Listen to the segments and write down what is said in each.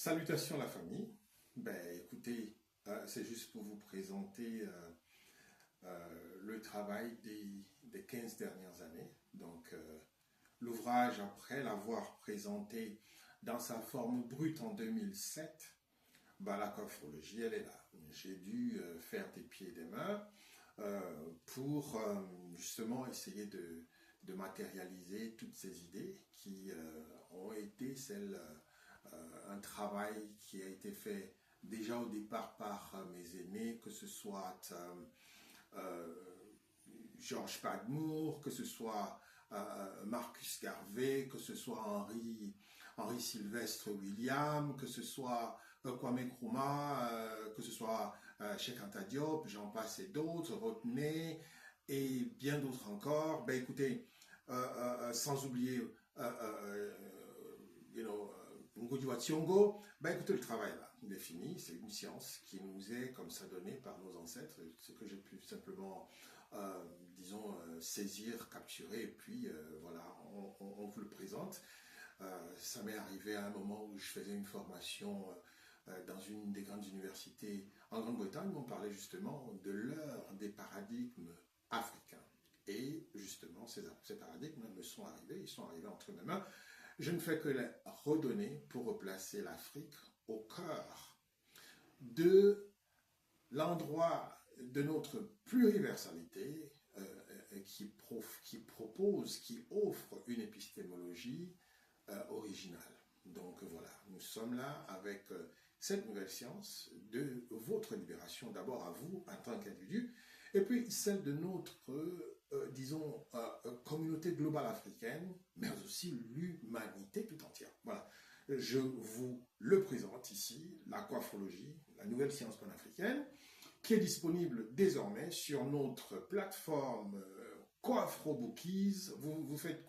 Salutations la famille. Écoutez, c'est juste pour vous présenter le travail des 15 dernières années. Donc, l'ouvrage, après l'avoir présenté dans sa forme brute en 2007, la cophrologie, elle est là. J'ai dû faire des pieds et des mains pour justement essayer de matérialiser toutes ces idées qui ont été un travail qui a été fait déjà au départ par mes aînés, que ce soit Georges Padmour, que ce soit Marcus Garvey, que ce soit Henri Sylvestre William, que ce soit Kwame Nkrumah, que ce soit Cheikh Anta Diop, j'en passe et d'autres, Rodney et bien d'autres encore. Écoutez, sans oublier Ngugi Thiong'o, écoutez, le travail là, il est fini, c'est une science qui nous est comme ça donnée par nos ancêtres, ce que j'ai pu simplement, saisir, capturer, et puis voilà, on vous le présente. Ça m'est arrivé à un moment où je faisais une formation dans une des grandes universités en Grande-Bretagne, où on parlait justement de l'heure des paradigmes africains. Et justement, ces paradigmes me sont arrivés, ils sont arrivés entre mes mains. Je ne fais que les redonner pour replacer l'Afrique au cœur de l'endroit de notre pluriversalité qui propose, qui offre une épistémologie originale. Donc voilà, nous sommes là avec cette nouvelle science de votre libération, d'abord à vous en tant qu'individu, et puis celle de notre, communauté globale africaine, mais aussi l'humanité tout entière. Voilà, je vous le présente ici, la coiphrologie, la nouvelle science panafricaine, qui est disponible désormais sur notre plateforme Coiphrobookies. Vous faites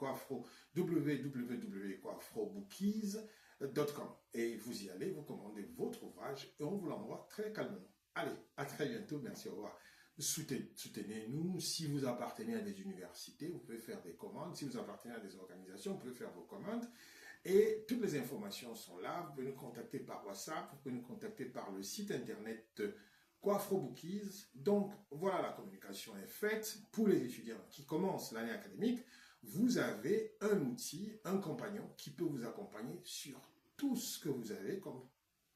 www.coiphrobookies.com et vous y allez, vous commandez votre ouvrage et on vous l'envoie très calmement. Allez, à très bientôt, merci, au revoir. Soutenez-nous. Si vous appartenez à des universités, vous pouvez faire des commandes. Si vous appartenez à des organisations, vous pouvez faire vos commandes. Et toutes les informations sont là. Vous pouvez nous contacter par WhatsApp, vous pouvez nous contacter par le site internet Coiphrobookies. Donc, voilà, la communication est faite. Pour les étudiants qui commencent l'année académique, vous avez un outil, un compagnon qui peut vous accompagner sur tout ce que vous avez comme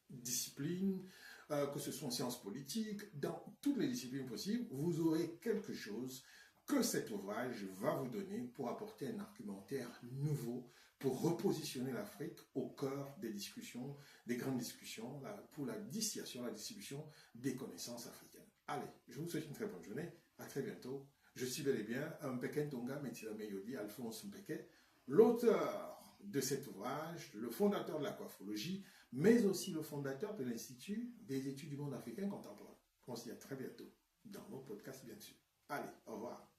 discipline, que ce soit en sciences politiques, dans toutes les disciplines possibles, vous aurez quelque chose que cet ouvrage va vous donner pour apporter un argumentaire nouveau, pour repositionner l'Afrique au cœur des discussions, des grandes discussions, pour la distillation, la distribution des connaissances africaines. Allez, je vous souhaite une très bonne journée, à très bientôt. Je suis bel et bien Mpeke Ntonga Metilame Yodi, Alphonse Mpeke, l'auteur de cet ouvrage, le fondateur de la coiphrologie, mais aussi le fondateur de l'Institut des études du monde africain contemporain. On se dit à très bientôt dans nos podcasts, bien sûr. Allez, au revoir.